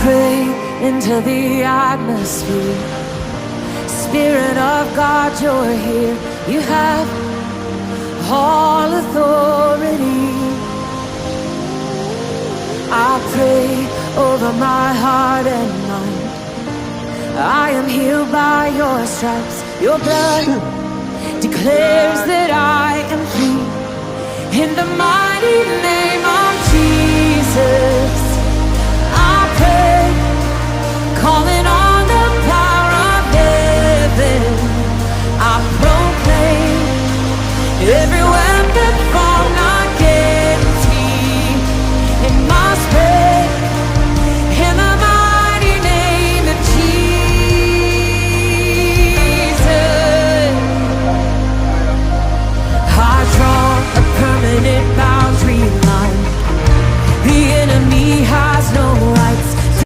pray into the atmosphere. Spirit of God, you're here. You have all authority. I pray over my heart and mind. I am healed by your stripes. Your blood declares that I am free. In the mighty name of Jesus.